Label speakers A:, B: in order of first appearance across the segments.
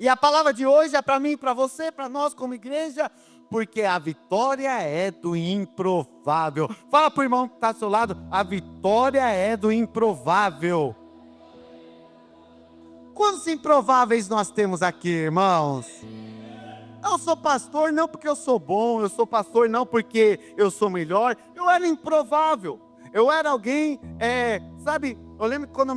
A: E a palavra de hoje é para mim, para você, para nós como igreja, porque a vitória é do improvável. Fala para o irmão que está ao seu lado, a vitória é do improvável. Quantos improváveis nós temos aqui, irmãos? Eu sou pastor não porque eu sou bom, eu sou pastor não porque eu sou melhor. Eu era improvável. Eu era alguém, sabe? Eu lembro que quando eu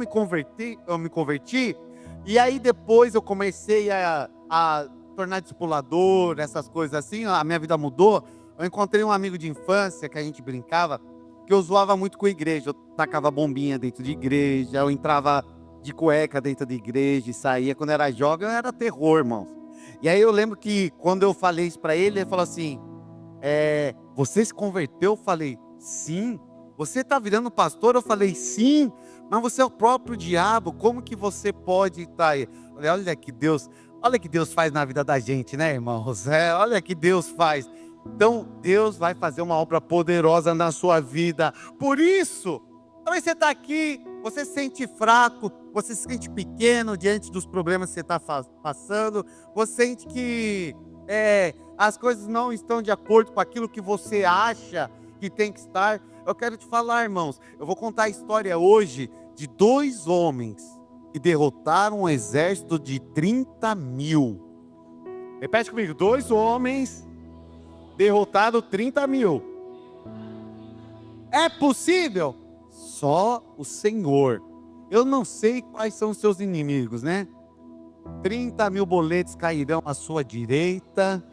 A: me converti, e aí depois eu comecei a tornar discipulador, essas coisas assim, a minha vida mudou. Eu encontrei um amigo de infância que a gente brincava, que eu zoava muito com a igreja. Eu tacava bombinha dentro de igreja, eu entrava de cueca dentro da igreja e saía. Quando era jovem, eu era terror, irmãos. E aí eu lembro que quando eu falei isso para ele, ele falou assim, você se converteu? Eu falei, sim. Você está virando pastor? Eu falei, sim. Mas você é o próprio diabo, como que você pode estar aí? Olha que Deus faz na vida da gente, né, irmãos? Olha que Deus faz. Então, Deus vai fazer uma obra poderosa na sua vida. Por isso, talvez você está aqui, você se sente fraco, você se sente pequeno diante dos problemas que você está passando, você sente que as coisas não estão de acordo com aquilo que você acha que tem que estar. Eu quero te falar, irmãos, eu vou contar a história hoje de 2 homens que derrotaram um exército de 30 mil. Repete comigo, 2 homens derrotaram 30 mil. É possível? Só o Senhor. Eu não sei quais são os seus inimigos, né? 30 mil boletos cairão à sua direita,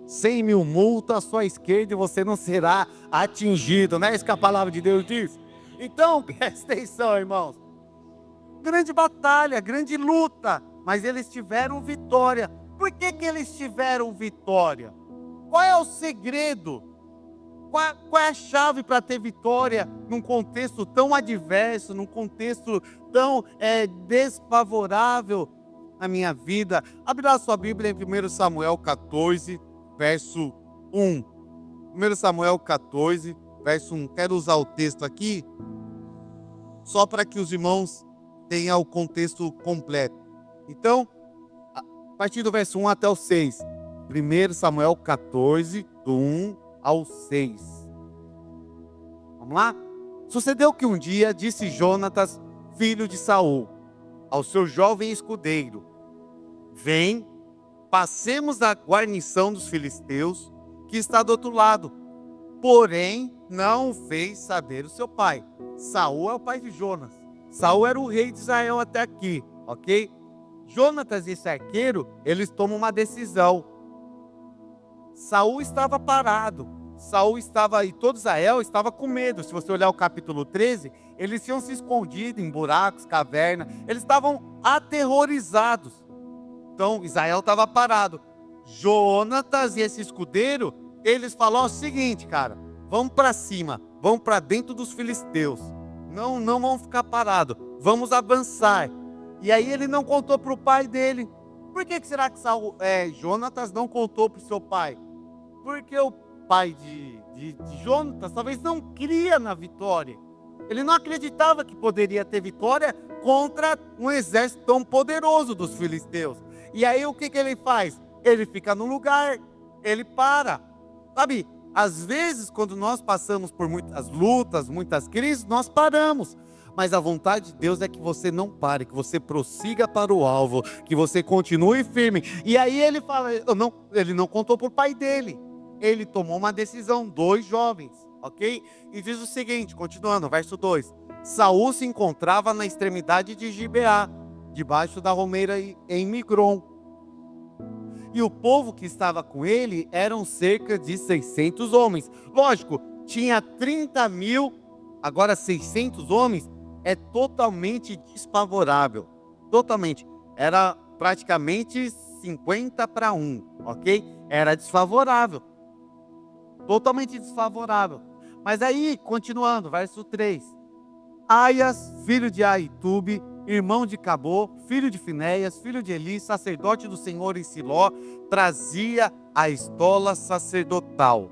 A: 100 mil multas à sua esquerda e você não será atingido, não é isso que a palavra de Deus diz? Então, presta atenção, irmãos. Grande batalha, grande luta, mas eles tiveram vitória. Por que eles tiveram vitória? Qual é o segredo? Qual é a chave para ter vitória num contexto tão adverso, num contexto tão desfavorável na minha vida? Abre lá sua Bíblia em 1 Samuel 14, verso 1. 1 Samuel 14, verso 1. Quero usar o texto aqui, só para que os irmãos tenham o contexto completo. Então, a partir do verso 1 até o 6. 1 Samuel 14, do 1 ao 6. Vamos lá? Sucedeu que um dia disse Jonatas, filho de Saul, ao seu jovem escudeiro: vem, passemos a guarnição dos filisteus, que está do outro lado. Porém, não fez saber o seu pai. Saul é o pai de Jonas. Saul era o rei de Israel até aqui, ok? Jonatas e esse arqueiro, eles tomam uma decisão. Saul estava parado. Saul estava, e todo Israel estava com medo. Se você olhar o capítulo 13, eles tinham se escondido em buracos, cavernas. Eles estavam aterrorizados. Então, Israel estava parado. Jonatas e esse escudeiro, eles falaram o seguinte, cara, vamos para cima, vamos para dentro dos filisteus. Não vamos ficar parados, vamos avançar. E aí ele não contou para o pai dele. Por que será que Jonatas não contou para o seu pai? Porque o pai de Jonatas talvez não cria na vitória. Ele não acreditava que poderia ter vitória contra um exército tão poderoso dos filisteus. E aí o que ele faz? Ele fica no lugar, ele para. Sabe, às vezes quando nós passamos por muitas lutas, muitas crises, nós paramos. Mas a vontade de Deus é que você não pare, que você prossiga para o alvo, que você continue firme. E aí ele fala, ele não contou para o pai dele. Ele tomou uma decisão, 2 jovens, ok? E diz o seguinte, continuando, verso 2. Saul se encontrava na extremidade de Gibeá, debaixo da romeira em Migron. E o povo que estava com ele eram cerca de 600 homens. Lógico, tinha 30 mil, agora 600 homens, é totalmente desfavorável. Totalmente. Era praticamente 50-1, ok? Era desfavorável. Totalmente desfavorável. Mas aí, continuando, verso 3. Aias, filho de Aitube, irmão de Cabô, filho de Finéias, filho de Eli, sacerdote do Senhor em Siló, trazia a estola sacerdotal.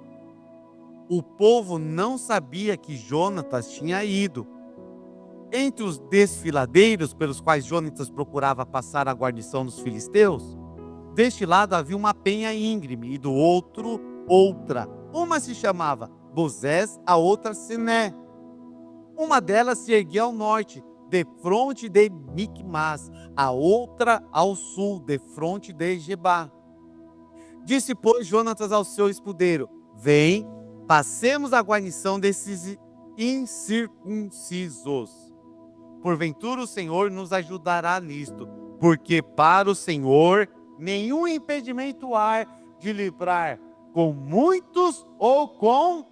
A: O povo não sabia que Jonatas tinha ido. entre os desfiladeiros pelos quais Jonatas procurava passar a guarnição dos filisteus, deste lado havia uma penha íngreme e do outro outra. Uma se chamava Bozés, a outra Siné. Uma delas se erguia ao norte, defronte de Micmas, a outra ao sul, defronte de Gebá. Disse, pois, Jonatas ao seu escudeiro: vem, passemos a guarnição desses incircuncisos. Porventura o Senhor nos ajudará nisto, porque para o Senhor nenhum impedimento há de livrar com muitos ou com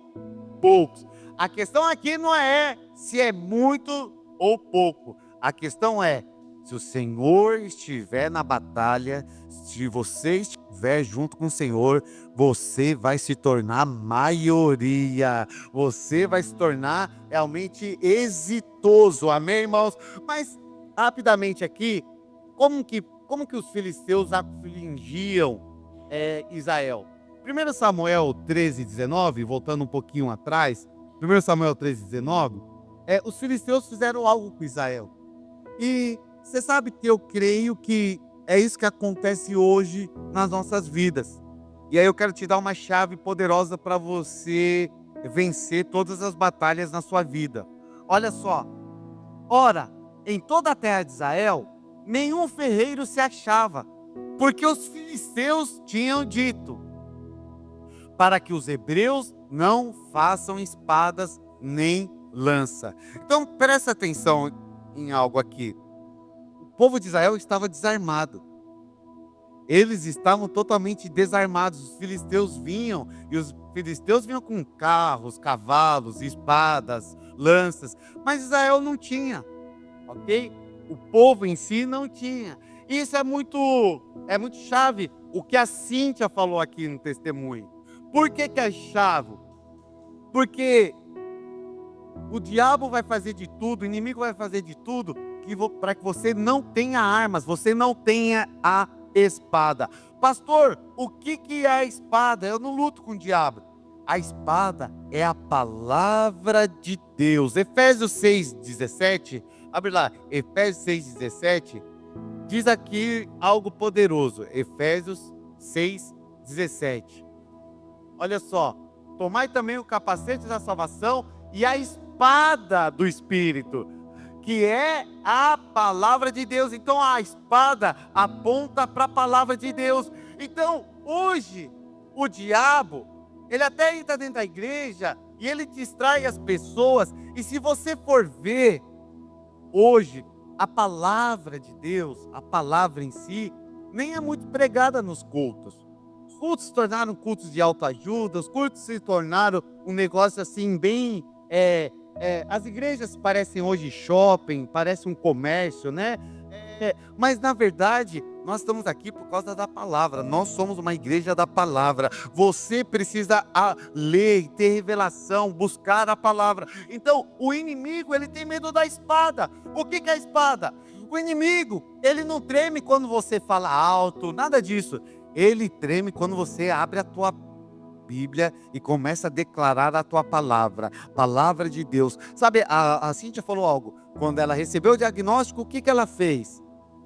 A: poucos. A questão aqui não é se é muito ou pouco. A questão é, se o Senhor estiver na batalha, se você estiver junto com o Senhor, você vai se tornar maioria. Você vai se tornar realmente exitoso. Amém, irmãos? Mas, rapidamente aqui, como que os filisteus afligiam Israel? 1 Samuel 13:19, voltando um pouquinho atrás, 1 Samuel 13:19, os filisteus fizeram algo com Israel. E você sabe que eu creio que é isso que acontece hoje nas nossas vidas. E aí eu quero te dar uma chave poderosa para você vencer todas as batalhas na sua vida. Olha só. Ora, em toda a terra de Israel, nenhum ferreiro se achava, porque os filisteus tinham dito, para que os hebreus não façam espadas nem lança. Então presta atenção em algo aqui. O povo de Israel estava desarmado. Eles estavam totalmente desarmados. Os filisteus vinham, e os filisteus vinham com carros, cavalos, espadas, lanças, mas Israel não tinha, ok? O povo em si não tinha. Isso é muito chave, o que a Cíntia falou aqui no testemunho. Por que é chave? Porque o diabo vai fazer de tudo, o inimigo vai fazer de tudo para que você não tenha armas, você não tenha a espada. Pastor, o que é a espada? Eu não luto com o diabo. A espada é a palavra de Deus. Efésios 6:17, abre lá, Efésios 6:17, diz aqui algo poderoso. Efésios 6:17. Olha só, tomai também o capacete da salvação e a espada do Espírito, que é a palavra de Deus. Então a espada aponta para a palavra de Deus. Então hoje o diabo, ele até entra dentro da igreja e ele distrai as pessoas. E se você for ver hoje, a palavra de Deus, a palavra em si, nem é muito pregada nos cultos. Os cultos se tornaram cultos de autoajuda, os cultos se tornaram um negócio assim bem... as igrejas parecem hoje shopping, parece um comércio, né? Mas na verdade, nós estamos aqui por causa da palavra. Nós somos uma igreja da palavra. Você precisa ler, ter revelação, buscar a palavra. Então, o inimigo, ele tem medo da espada. O que é a espada? O inimigo, ele não treme quando você fala alto, nada disso. Ele treme quando você abre a tua Bíblia e começa a declarar a tua palavra de Deus. Sabe, a Cíntia falou algo. Quando ela recebeu o diagnóstico, o que ela fez?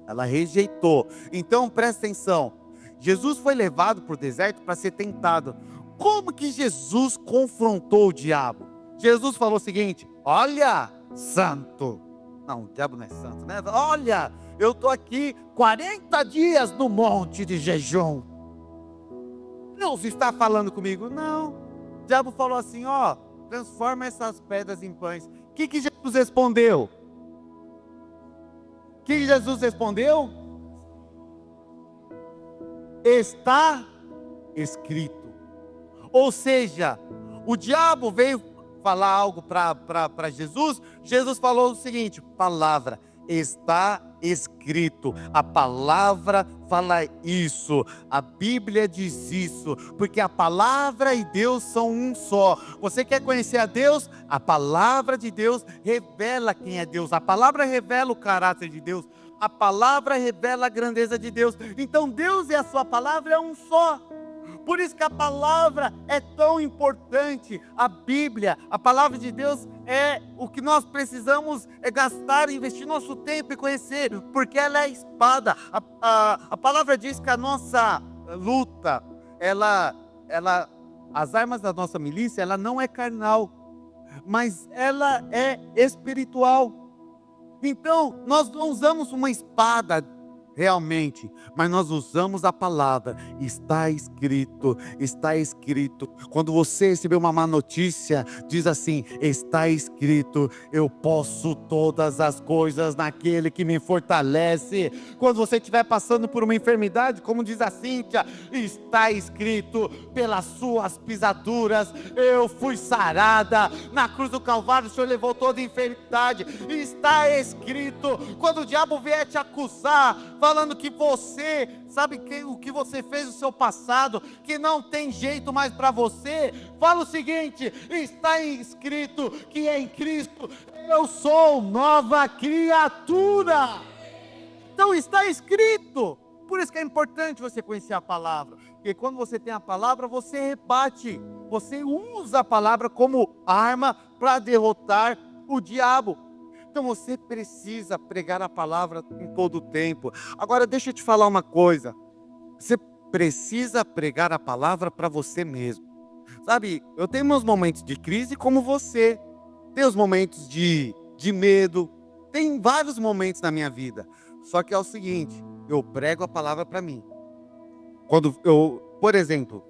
A: Ela rejeitou. Então presta atenção. Jesus foi levado para o deserto para ser tentado. Como que Jesus confrontou o diabo? Jesus falou o seguinte: olha, santo. Não, o diabo não é santo, né? Olha, eu estou aqui 40 dias no monte de jejum. Deus está falando comigo? Não. O diabo falou assim: ó, transforma essas pedras em pães. O que Jesus respondeu? O que Jesus respondeu? Está escrito. Ou seja, o diabo veio falar algo para Jesus. Jesus falou o seguinte: palavra, está escrito. A palavra fala isso, a Bíblia diz isso, porque a palavra e Deus são um só. Você quer conhecer a Deus? A palavra de Deus revela quem é Deus. A palavra revela o caráter de Deus. A palavra revela a grandeza de Deus. Então Deus e a sua palavra é um só. Por isso que a palavra é tão importante. A Bíblia, a palavra de Deus é o que nós precisamos gastar, investir nosso tempo e conhecer, porque ela é a espada. A palavra diz que a nossa luta, as armas da nossa milícia, ela não é carnal, mas ela é espiritual. Então, nós não usamos uma espada realmente, mas nós usamos a palavra. Está escrito, está escrito. Quando você receber uma má notícia, diz assim: está escrito, eu posso todas as coisas naquele que me fortalece. Quando você estiver passando por uma enfermidade, como diz a Cíntia, está escrito, pelas suas pisaduras eu fui sarada. Na cruz do Calvário o Senhor levou toda a enfermidade. Está escrito. Quando o diabo vier te acusar, falando que você, o que você fez no seu passado, que não tem jeito mais para você, fala o seguinte: está escrito que em Cristo eu sou nova criatura. Então está escrito. Por isso que é importante você conhecer a palavra, porque quando você tem a palavra, você rebate, você usa a palavra como arma para derrotar o diabo. Então você precisa pregar a palavra em todo o tempo. Agora deixa eu te falar uma coisa. Você precisa pregar a palavra para você mesmo. Sabe, eu tenho meus momentos de crise como você. Tem os momentos de medo. Tem vários momentos na minha vida. Só que é o seguinte, eu prego a palavra para mim. Por exemplo,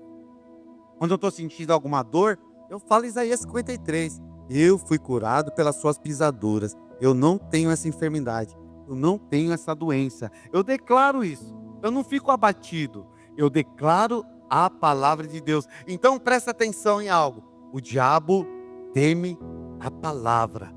A: quando eu estou sentindo alguma dor, eu falo Isaías 53. Eu fui curado pelas suas pisaduras. Eu não tenho essa enfermidade. Eu não tenho essa doença. Eu declaro isso. Eu não fico abatido. Eu declaro a palavra de Deus. Então presta atenção em algo. O diabo teme a palavra.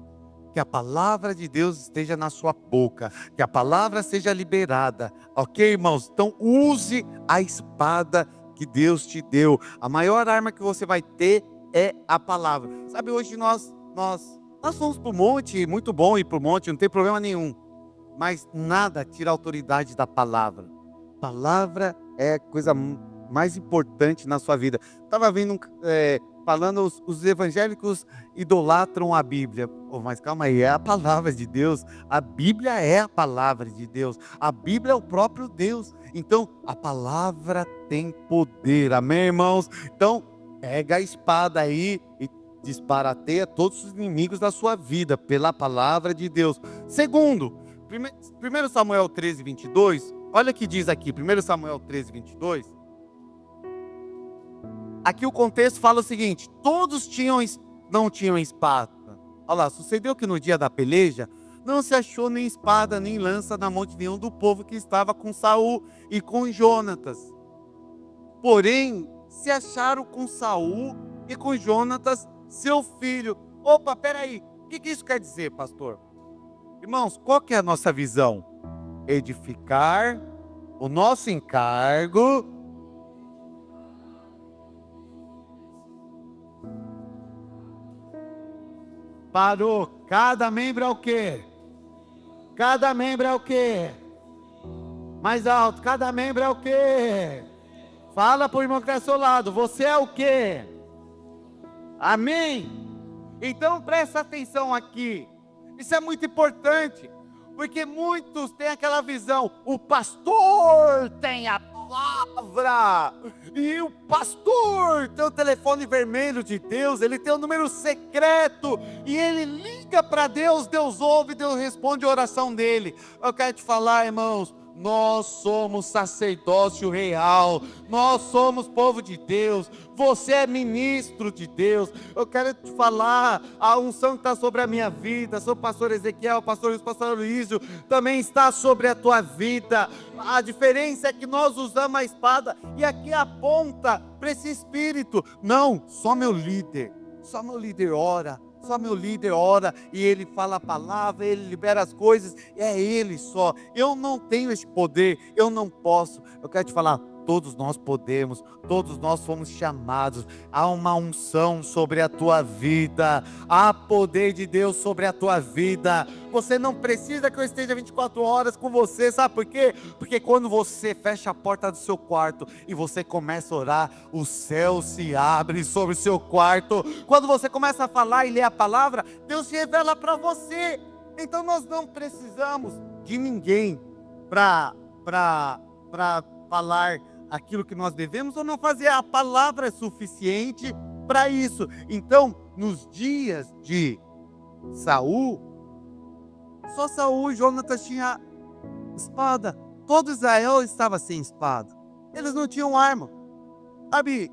A: Que a palavra de Deus esteja na sua boca. Que a palavra seja liberada. Ok, irmãos? Então use a espada que Deus te deu. A maior arma que você vai ter é a palavra. Sabe, hoje nós fomos para o monte, muito bom ir para o monte, não tem problema nenhum. Mas nada tira a autoridade da palavra. Palavra é a coisa mais importante na sua vida. Estava vendo falando, os evangélicos idolatram a Bíblia. Mas calma aí, é a palavra de Deus. A Bíblia é a palavra de Deus. A Bíblia é o próprio Deus. Então, a palavra tem poder. Amém, irmãos? Então, pega a espada aí e disparateia todos os inimigos da sua vida pela palavra de Deus. Segundo, 1 Samuel 13, 22. Olha o que diz aqui, 1 Samuel 13, 22. Aqui o contexto fala o seguinte: todos não tinham espada. Olha lá, sucedeu que no dia da peleja não se achou nem espada nem lança na mão de nenhum do povo que estava com Saul e com Jonatas. Porém, se acharam com Saul e com Jonatas, seu filho. Opa, peraí, o que isso quer dizer, pastor? Irmãos, qual que é a nossa visão? Edificar o nosso encargo. Parou. Cada membro é o quê? Cada membro é o quê? Mais alto. Cada membro é o quê? Fala para o irmão que está ao seu lado. Você é o quê? Amém? Então presta atenção aqui. Isso é muito importante. Porque muitos têm aquela visão. O pastor tem a palavra. E o pastor tem o telefone vermelho de Deus. Ele tem o número secreto. E ele liga para Deus. Deus ouve, Deus responde a oração dele. Eu quero te falar, irmãos. Nós somos sacerdócio real, nós somos povo de Deus, você é ministro de Deus. Eu quero te falar, a unção que está sobre a minha vida, sobre o pastor Ezequiel, o pastor Luísio, também está sobre a tua vida. A diferença é que nós usamos a espada e aqui aponta para esse espírito. Não, só meu líder ora. Só meu líder ora e ele fala a palavra, ele libera as coisas, é ele só. Eu não tenho esse poder, eu não posso. Eu quero te falar,
B: todos nós podemos, todos nós fomos chamados. Há uma unção sobre a tua vida, há poder de Deus sobre a tua vida. Você não precisa que eu esteja 24 horas com você, sabe por quê? Porque quando você fecha a porta do seu quarto e você começa a orar, o céu se abre sobre o seu quarto. Quando você começa a falar e ler a palavra, Deus se revela para você. Então nós não precisamos de ninguém para falar aquilo que nós devemos ou não fazer. A palavra é suficiente para isso. Então, nos dias de Saul, só Saul e Jonatas tinham espada. Todo Israel estava sem espada. Eles não tinham arma. Sabe,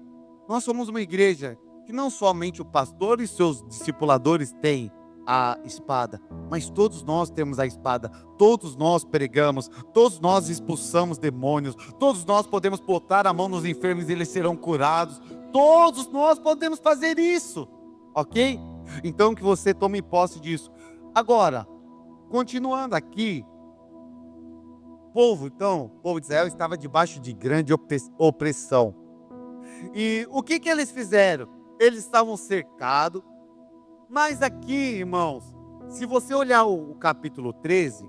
B: nós somos uma igreja que não somente o pastor e seus discipuladores têm a espada, mas todos nós temos a espada, todos nós pregamos, todos nós expulsamos demônios, todos nós podemos botar a mão nos enfermos e eles serão curados, todos nós podemos fazer isso, ok? Então que você tome posse disso. Agora, continuando aqui, o povo de Israel estava debaixo de grande opressão. E o que eles fizeram? Eles estavam cercados. Mas aqui, irmãos, se você olhar o capítulo 13,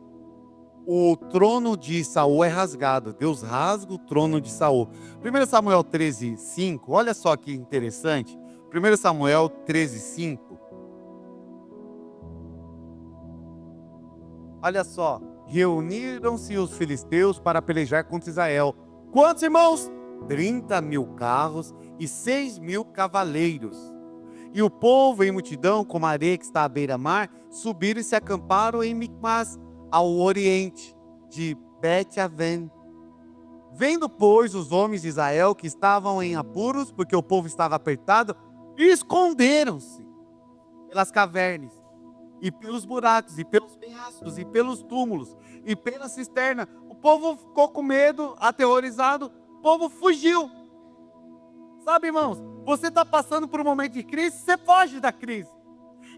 B: o trono de Saul é rasgado. Deus rasga o trono de Saul. 1 Samuel 13, 5, olha só que interessante. 1 Samuel 13, 5. Olha só. Reuniram-se os filisteus para pelejar contra Israel. Quantos, irmãos? 30.000 carros e 6.000 cavaleiros. E o povo em multidão, como a areia que está à beira-mar, subiram e se acamparam em Micmas, ao oriente de Bet-Aven. Vendo, pois, os homens de Israel que estavam em apuros, porque o povo estava apertado, esconderam-se pelas cavernas, e pelos buracos, e pelos penhascos, e pelos túmulos, e pela cisterna. O povo ficou com medo, aterrorizado, o povo fugiu. Sabe, irmãos, você está passando por um momento de crise, você foge da crise.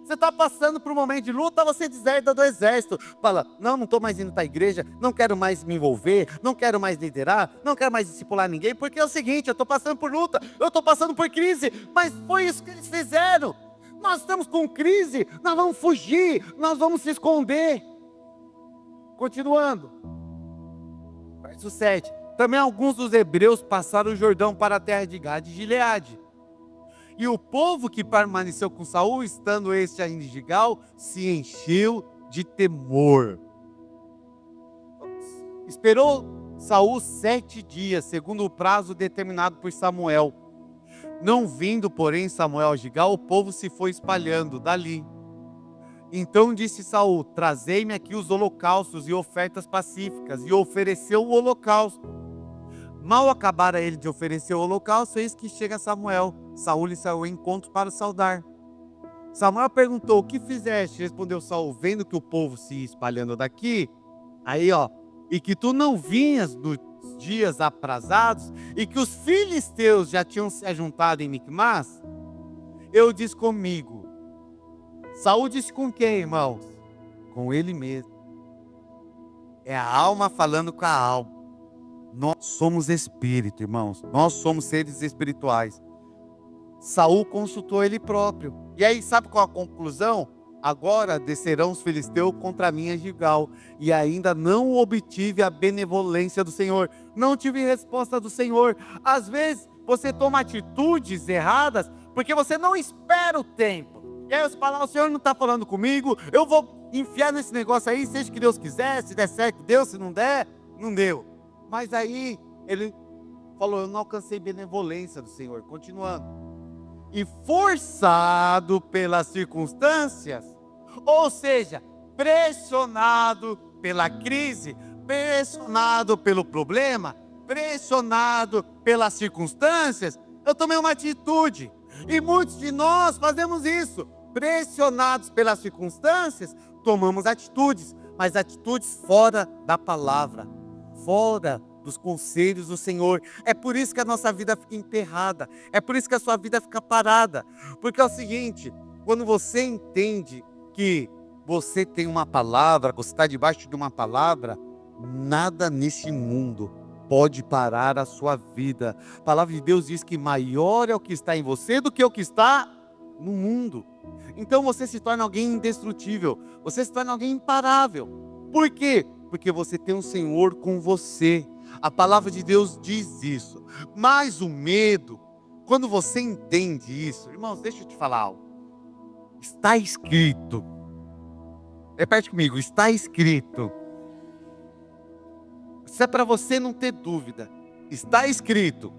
B: Você está passando por um momento de luta, você deserta do exército. Fala, não estou mais indo para a igreja, não quero mais me envolver, não quero mais liderar, não quero mais discipular ninguém, porque é o seguinte, eu estou passando por luta, eu estou passando por crise. Mas foi isso que eles fizeram. Nós estamos com crise, nós vamos fugir, nós vamos se esconder. Continuando. Verso 7. Também alguns dos hebreus passaram o Jordão para a terra de Gade e Gileade. E o povo que permaneceu com Saul, estando este ainda em Gigal, se encheu de temor. Esperou Saul 7 dias, segundo o prazo determinado por Samuel. Não vindo, porém, Samuel a Gigal, o povo se foi espalhando dali. Então disse Saul: trazei-me aqui os holocaustos e ofertas pacíficas. E ofereceu o holocausto. Mal acabara ele de oferecer o holocausto, eis que chega Samuel. Saul lhe saiu ao encontro para saudar. Samuel perguntou: o que fizeste? Respondeu Saul: vendo que o povo se ia espalhando daqui, e que tu não vinhas nos dias aprazados, e que os filisteus já tinham se ajuntado em Micmas, eu disse comigo. Saul disse com quem, irmãos? Com ele mesmo. É a alma falando com a alma. Nós somos espírito, irmãos. Nós somos seres espirituais. Saul consultou ele próprio. E aí, sabe qual a conclusão? Agora descerão os filisteus contra mim a Gilgal. E ainda não obtive a benevolência do Senhor. Não tive resposta do Senhor. Às vezes, você toma atitudes erradas porque você não espera o tempo. E aí você fala: o Senhor não está falando comigo, eu vou enfiar nesse negócio aí, seja o que Deus quiser, se der certo, Deus, se não der, não deu. Mas aí ele falou: eu não alcancei benevolência do Senhor. Continuando. E forçado pelas circunstâncias, ou seja, pressionado pela crise, pressionado pelo problema, pressionado pelas circunstâncias, eu tomei uma atitude. E muitos de nós fazemos isso. Pressionados pelas circunstâncias, tomamos atitudes, mas atitudes fora da palavra, fora dos conselhos do Senhor. É por isso que a nossa vida fica enterrada, é por isso que a sua vida fica parada, porque é o seguinte: quando você entende que você tem uma palavra, você está debaixo de uma palavra, nada nesse mundo pode parar a sua vida. A palavra de Deus diz que maior é o que está em você do que o que está no mundo. Então você se torna alguém indestrutível, você se torna alguém imparável. Por quê? Porque você tem um Senhor com você. A palavra de Deus diz isso. Mas o medo, quando você entende isso, irmãos, deixa eu te falar algo. Está escrito. Repete comigo, está escrito. Isso é para você não ter dúvida. Está escrito.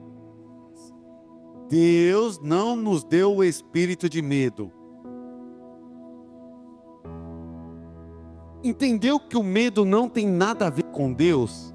B: Deus não nos deu o espírito de medo. Entendeu que o medo não tem nada a ver com Deus?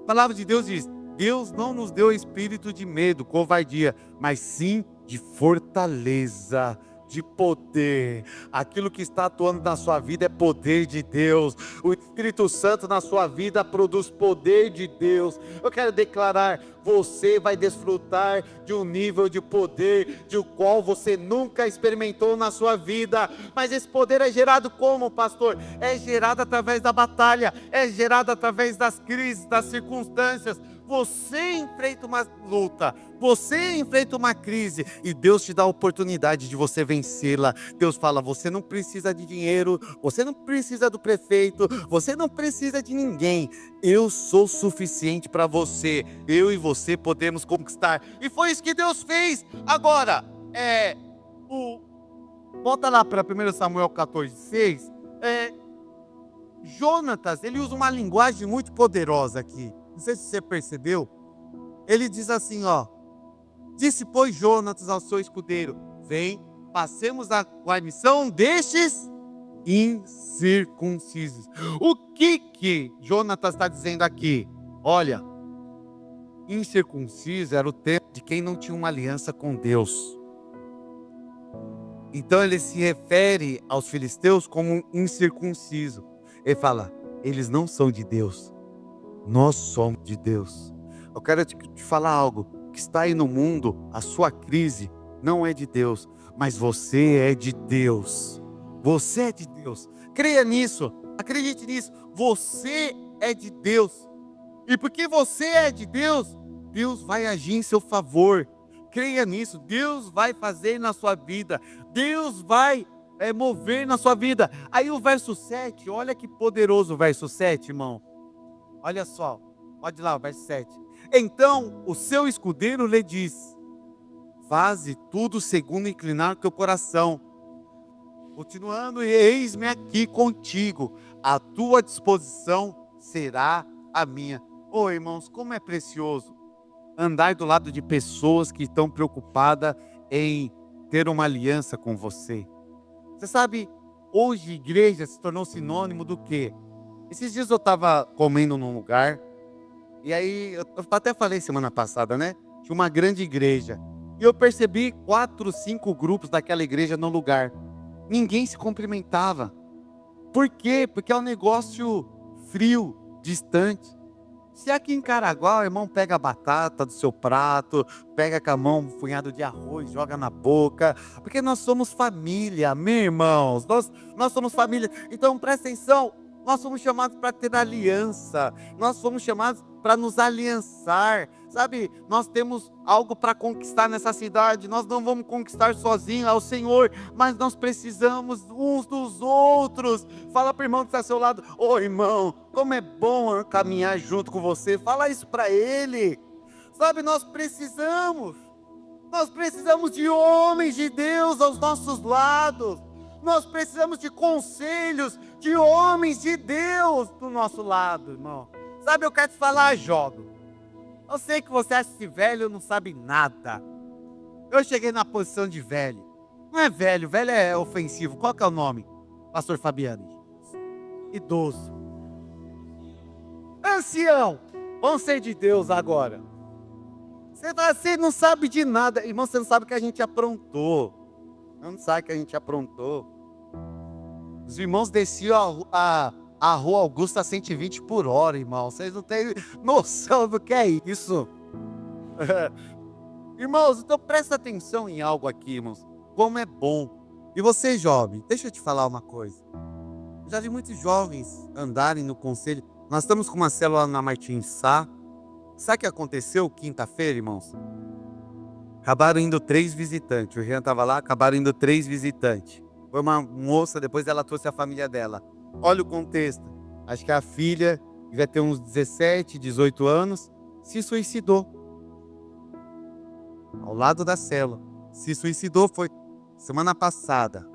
B: A palavra de Deus diz: Deus não nos deu espírito de medo, covardia, mas sim de fortaleza, de poder. Aquilo que está atuando na sua vida é poder de Deus. O Espírito Santo na sua vida produz poder de Deus. Eu quero declarar: você vai desfrutar de um nível de poder de qual você nunca experimentou na sua vida. Mas esse poder é gerado como, pastor? É gerado através da batalha, é gerado através das crises, das circunstâncias. Você enfrenta uma luta, você enfrenta uma crise e Deus te dá a oportunidade de você vencê-la. Deus fala: você não precisa de dinheiro, você não precisa do prefeito, você não precisa de ninguém. Eu sou suficiente para você. Eu e você podemos conquistar. E foi isso que Deus fez. Agora, volta lá para 1 Samuel 14:6. Jonatas, ele usa uma linguagem muito poderosa aqui. Não sei se você percebeu. Ele diz assim, ó: disse, pois, Jonatas ao seu escudeiro: vem, passemos a guarnição destes incircuncisos. O que Jonatas está dizendo aqui? Olha, incircunciso era o termo de quem não tinha uma aliança com Deus. Então ele se refere aos filisteus como incircunciso. Ele fala: eles não são de Deus, nós somos de Deus. Eu quero te falar algo, que está aí no mundo, a sua crise não é de Deus, mas você é de Deus. Você é de Deus. Creia nisso, acredite nisso. Você é de Deus. E porque você é de Deus, Deus vai agir em seu favor. Creia nisso, Deus vai fazer na sua vida. Deus vai mover na sua vida. Aí o verso 7, olha que poderoso o verso 7, irmão. Olha só, pode ir lá o verso 7. Então o seu escudeiro lhe diz: faze tudo segundo inclinar o teu coração. Continuando, eis-me aqui contigo, a tua disposição será a minha. Irmãos, como é precioso andar do lado de pessoas que estão preocupadas em ter uma aliança com você. Você sabe, hoje igreja se tornou sinônimo do quê? Esses dias eu estava comendo num lugar, e aí, eu até falei semana passada, né? Tinha uma grande igreja, e eu percebi 4, 5 grupos daquela igreja no lugar. Ninguém se cumprimentava. Por quê? Porque é um negócio frio, distante. Se aqui em Caraguá o irmão pega a batata do seu prato, pega com a mão um punhado de arroz, joga na boca, porque nós somos família, meus irmãos, nós somos família. Então presta atenção, nós somos chamados para ter aliança, nós somos chamados para nos aliançar, sabe? Nós temos algo para conquistar nessa cidade, nós não vamos conquistar sozinhos ao Senhor, mas nós precisamos uns dos outros. Fala para o irmão que está ao seu lado: irmão, como é bom caminhar junto com você. Fala isso para ele, sabe? Nós precisamos de homens de Deus aos nossos lados. Nós precisamos de conselhos de homens de Deus do nosso lado, irmão. Sabe, eu quero te falar, jovem. Eu sei que você acha que velho não sabe nada. Eu cheguei na posição de velho. Não é velho, velho é ofensivo. Qual que é o nome, pastor Fabiano? Idoso. Ancião. Vamos ser de Deus agora. Você não sabe de nada. Irmão, você não sabe o que a gente aprontou. Não sabe o que a gente aprontou. Os irmãos desciam a Rua Augusta a 120 por hora, irmão. Vocês não têm noção do que é isso. Irmãos, então presta atenção em algo aqui, irmãos. Como é bom. E você, jovem, deixa eu te falar uma coisa. Eu já vi muitos jovens andarem no conselho. Nós estamos com uma célula na Martins Sá. Sabe o que aconteceu quinta-feira, irmãos? Acabaram indo 3 visitantes. O Jean estava lá, acabaram indo 3 visitantes. Foi uma moça, depois ela trouxe a família dela. Olha o contexto. Acho que a filha, devia ter uns 17, 18 anos, se suicidou. Ao lado da célula. Se suicidou, foi semana passada.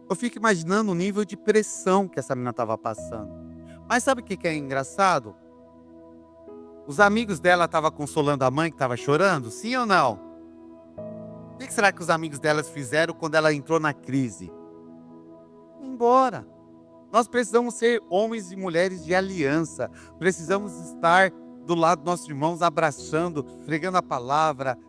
B: Eu fico imaginando o nível de pressão que essa menina estava passando. Mas sabe o que é engraçado? Os amigos dela estavam consolando a mãe que estava chorando? Sim ou não? O que será que os amigos delas fizeram quando ela entrou na crise? Embora. Nós precisamos ser homens e mulheres de aliança. Precisamos estar do lado dos nossos irmãos, abraçando, pregando a palavra,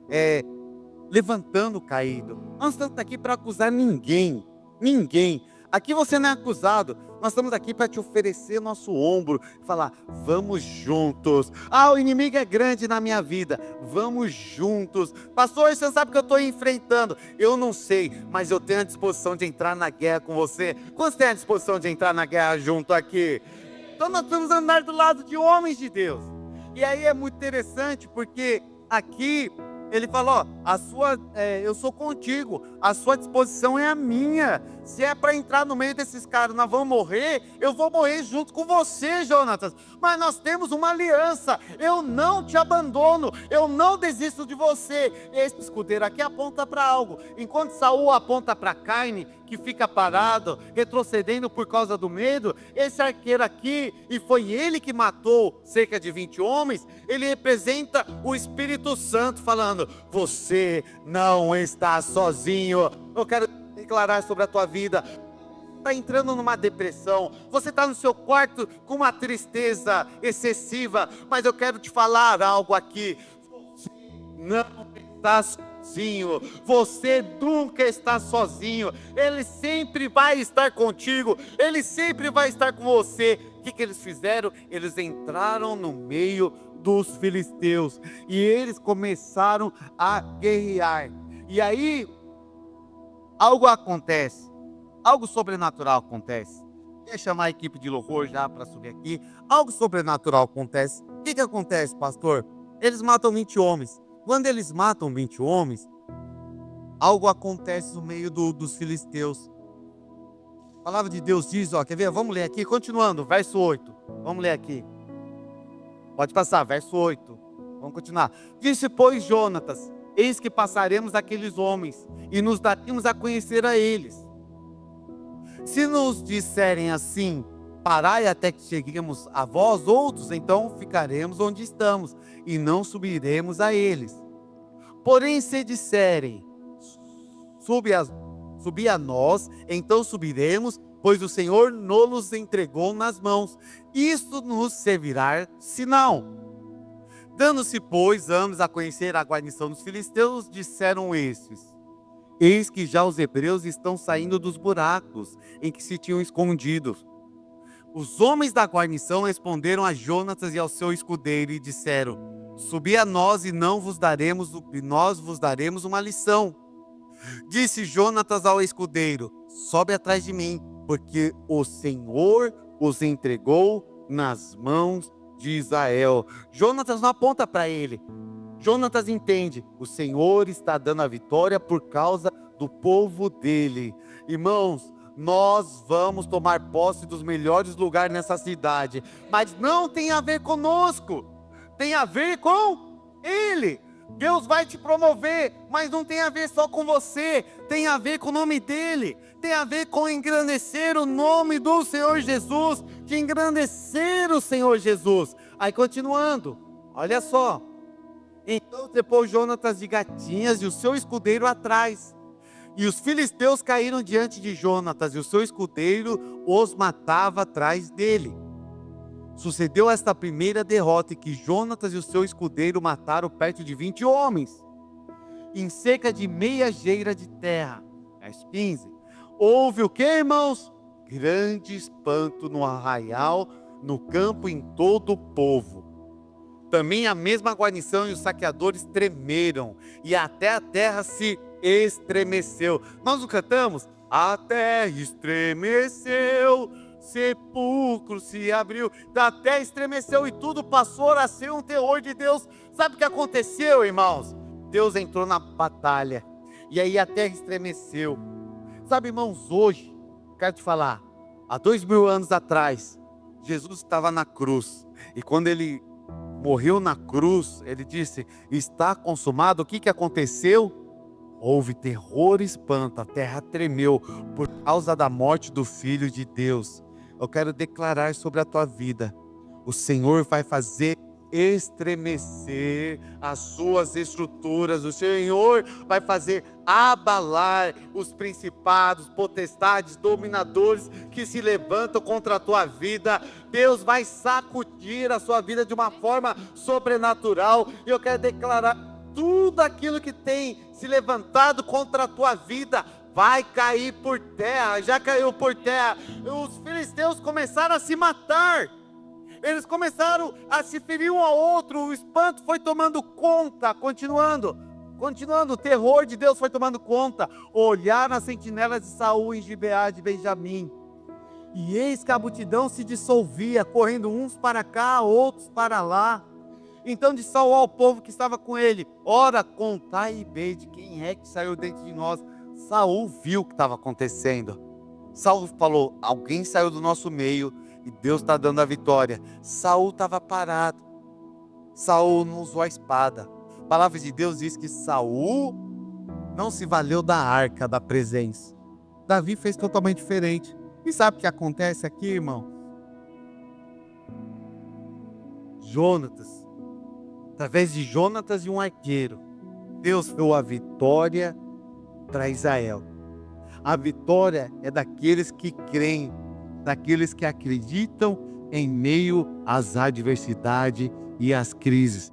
B: levantando o caído. Nós estamos aqui para acusar ninguém. Ninguém. Aqui você não é acusado. Nós estamos aqui para te oferecer nosso ombro. Falar, vamos juntos. O inimigo é grande na minha vida. Vamos juntos. Pastor, você sabe que eu estou enfrentando. Eu não sei, mas eu tenho a disposição de entrar na guerra com você. Quantos têm a disposição de entrar na guerra junto aqui? Então nós vamos andar do lado de homens de Deus. E aí é muito interessante porque aqui ele falou, eu sou contigo, a sua disposição é a minha. Se é para entrar no meio desses caras, nós vamos morrer, eu vou morrer junto com você, Jonatas. Mas nós temos uma aliança, eu não te abandono, eu não desisto de você. Esse escudeiro aqui aponta para algo, enquanto Saul aponta para Caine, que fica parado, retrocedendo por causa do medo, esse arqueiro aqui, e foi ele que matou cerca de 20 homens, ele representa o Espírito Santo falando, você não está sozinho. Eu quero declarar sobre a tua vida, está entrando numa depressão, você está no seu quarto com uma tristeza excessiva, mas eu quero te falar algo aqui, você não está sozinho, você nunca está sozinho, Ele sempre vai estar contigo, Ele sempre vai estar com você. O que eles fizeram? Eles entraram no meio dos filisteus, e eles começaram a guerrear, e aí, algo acontece, algo sobrenatural acontece. Deixa eu chamar a equipe de louvor já para subir aqui. Algo sobrenatural acontece. O que acontece, pastor? Eles matam 20 homens. Quando eles matam 20 homens, algo acontece no meio dos filisteus. A palavra de Deus diz, quer ver? Vamos ler aqui, continuando, verso 8. Vamos ler aqui. Pode passar, verso 8. Vamos continuar. Disse, pois, Jonatas, eis que passaremos aqueles homens, e nos daremos a conhecer a eles. Se nos disserem assim, parai até que cheguemos a vós outros, então ficaremos onde estamos, e não subiremos a eles. Porém, se disserem, subi a nós, então subiremos, pois o Senhor nos entregou nas mãos. Isto nos servirá sinal. Dando-se, pois, ambos a conhecer a guarnição dos filisteus, disseram estes, eis que já os hebreus estão saindo dos buracos em que se tinham escondido. Os homens da guarnição responderam a Jonatas e ao seu escudeiro e disseram, subi a nós e nós vos daremos uma lição. Disse Jonatas ao escudeiro, sobe atrás de mim, porque o Senhor os entregou nas mãos de Israel. Jonatas não aponta para ele. Jonatas entende, o Senhor está dando a vitória por causa do povo dele. Irmãos, nós vamos tomar posse dos melhores lugares nessa cidade, mas não tem a ver conosco, tem a ver com ele. Deus vai te promover, mas não tem a ver só com você, tem a ver com o nome dele, tem a ver com engrandecer o nome do Senhor Jesus, de engrandecer o Senhor Jesus. Aí continuando, olha só, então depois Jonatas de gatinhas e o seu escudeiro atrás, e os filisteus caíram diante de Jonatas, e o seu escudeiro os matava atrás dele. Sucedeu esta primeira derrota em que Jonatas e o seu escudeiro mataram perto de 20 homens, em cerca de meia geira de terra. Verso 15. Houve o que, irmãos? Grande espanto no arraial, no campo, em todo o povo. Também a mesma guarnição e os saqueadores tremeram, e até a terra se estremeceu. Nós não cantamos? A terra estremeceu, sepulcro se abriu, a terra estremeceu e tudo passou a ser um terror de Deus. Sabe o que aconteceu, irmãos? Deus entrou na batalha, e aí a terra estremeceu. Sabe, irmãos, hoje, quero te falar, há 2000 anos atrás, Jesus estava na cruz, e quando ele morreu na cruz, ele disse, está consumado. O que aconteceu? Houve terror e espanto, a terra tremeu por causa da morte do Filho de Deus. Eu quero declarar sobre a tua vida, o Senhor vai fazer estremecer as suas estruturas, o Senhor vai fazer abalar os principados, potestades, dominadores que se levantam contra a tua vida. Deus vai sacudir a sua vida de uma forma sobrenatural, e eu quero declarar, tudo aquilo que tem se levantado contra a tua vida vai cair por terra. Já caiu por terra. Os filisteus começaram a se matar, eles começaram a se ferir um ao outro, o espanto foi tomando conta. Continuando, o terror de Deus foi tomando conta. Olharam as sentinelas de Saul em Gibeá de Benjamim, e eis que a multidão se dissolvia, correndo uns para cá, outros para lá. Então disse Saul ao povo que estava com ele, ora, contai bem de quem é que saiu dentro de nós. Saul viu o que estava acontecendo. Saul falou, alguém saiu do nosso meio, e Deus está dando a vitória. Saul estava parado, Saul não usou a espada. A palavra de Deus diz que Saul não se valeu da arca da presença. Davi fez totalmente diferente. E sabe o que acontece aqui, irmão? Jonatas, através de Jonatas e um arqueiro, Deus deu a vitória para Israel. A vitória é daqueles que creem, daqueles que acreditam em meio às adversidades e às crises.